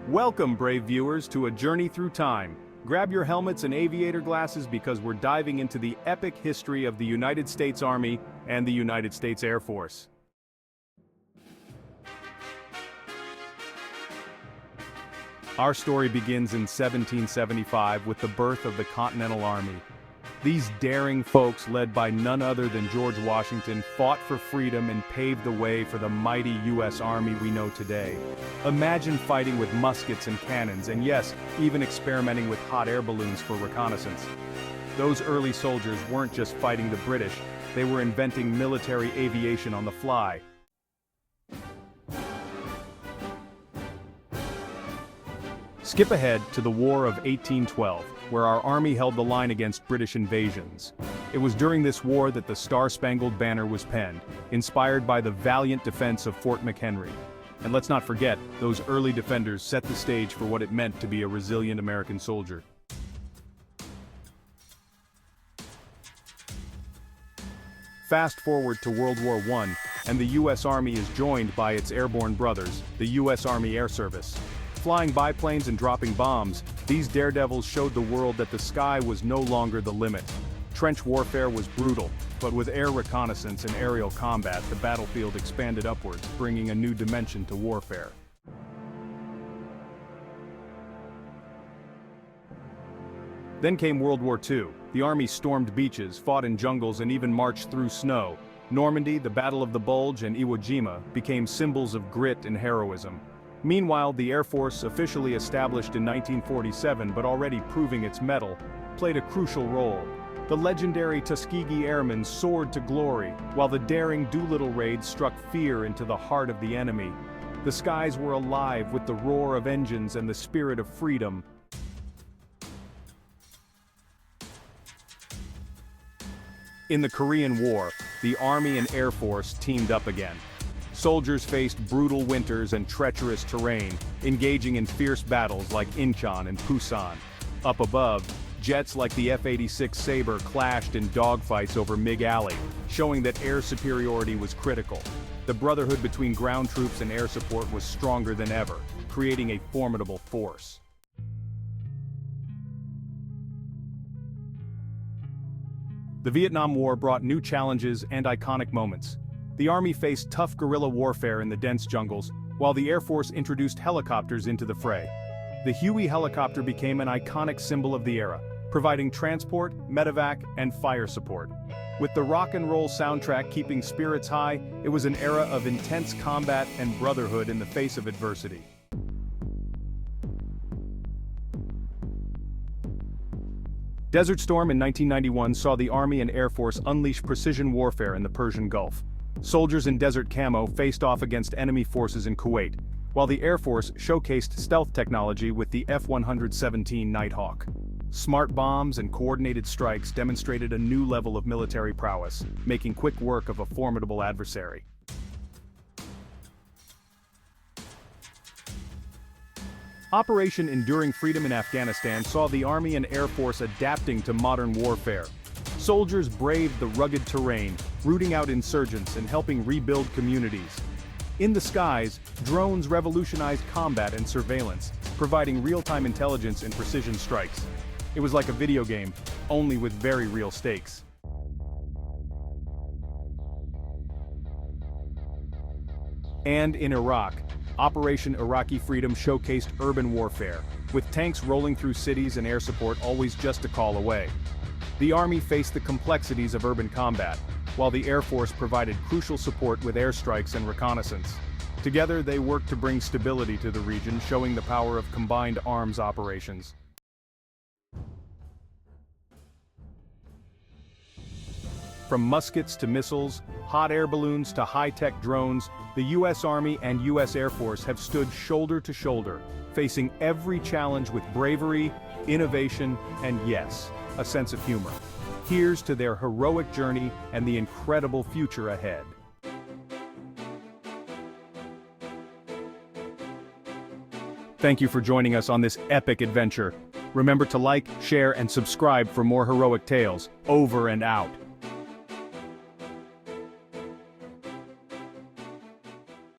Welcome, brave viewers, to a journey through time. Grab your helmets and aviator glasses because we're diving into the epic history of the United States Army and the United States Air Force. Our story begins in 1775 with the birth of the Continental Army. These daring folks, led by none other than George Washington, fought for freedom and paved the way for the mighty U.S. Army we know today. Imagine fighting with muskets and cannons, and yes, even experimenting with hot air balloons for reconnaissance. Those early soldiers weren't just fighting the British, they were inventing military aviation on the fly. Skip ahead to the War of 1812, where our army held the line against British invasions. It was during this war that the Star-Spangled Banner was penned, inspired by the valiant defense of Fort McHenry. And let's not forget, those early defenders set the stage for what it meant to be a resilient American soldier. Fast forward to World War I, and the U.S. Army is joined by its airborne brothers, the U.S. Army Air Service. Flying biplanes and dropping bombs, these daredevils showed the world that the sky was no longer the limit. Trench warfare was brutal, but with air reconnaissance and aerial combat, the battlefield expanded upwards, bringing a new dimension to warfare. Then came World War II. The Army stormed beaches, fought in jungles, and even marched through snow. Normandy, the Battle of the Bulge, and Iwo Jima became symbols of grit and heroism. Meanwhile, the Air Force, officially established in 1947 but already proving its mettle, played a crucial role. The legendary Tuskegee Airmen soared to glory, while the daring Doolittle Raid struck fear into the heart of the enemy. The skies were alive with the roar of engines and the spirit of freedom. In the Korean War, the Army and Air Force teamed up again. Soldiers faced brutal winters and treacherous terrain, engaging in fierce battles like Incheon and Pusan. Up above, jets like the F-86 Sabre clashed in dogfights over Mig Alley, showing that air superiority was critical. The brotherhood between ground troops and air support was stronger than ever, creating a formidable force. The Vietnam War brought new challenges and iconic moments. The Army faced tough guerrilla warfare in the dense jungles, while the Air Force introduced helicopters into the fray. The Huey helicopter became an iconic symbol of the era, providing transport, medevac, and fire support. With the rock and roll soundtrack keeping spirits high, it was an era of intense combat and brotherhood in the face of adversity. Desert Storm in 1991 saw the Army and Air Force unleash precision warfare in the Persian Gulf. Soldiers in desert camo faced off against enemy forces in Kuwait, while the Air Force showcased stealth technology with the F-117 Nighthawk. Smart bombs and coordinated strikes demonstrated a new level of military prowess, making quick work of a formidable adversary. Operation Enduring Freedom in Afghanistan saw the Army and Air Force adapting to modern warfare. Soldiers braved the rugged terrain, rooting out insurgents and helping rebuild communities. In the skies, drones revolutionized combat and surveillance, providing real-time intelligence and precision strikes. It was like a video game, only with very real stakes. And in Iraq, Operation Iraqi Freedom showcased urban warfare, with tanks rolling through cities and air support always just a call away. The Army faced the complexities of urban combat, while the Air Force provided crucial support with airstrikes and reconnaissance. Together, they worked to bring stability to the region, showing the power of combined arms operations. From muskets to missiles, hot air balloons to high-tech drones, the U.S. Army and U.S. Air Force have stood shoulder to shoulder, facing every challenge with bravery, innovation, and yes, a sense of humor. Here's to their heroic journey and the incredible future ahead. Thank you for joining us on this epic adventure. Remember to like, share, and subscribe for more heroic tales. Over and out.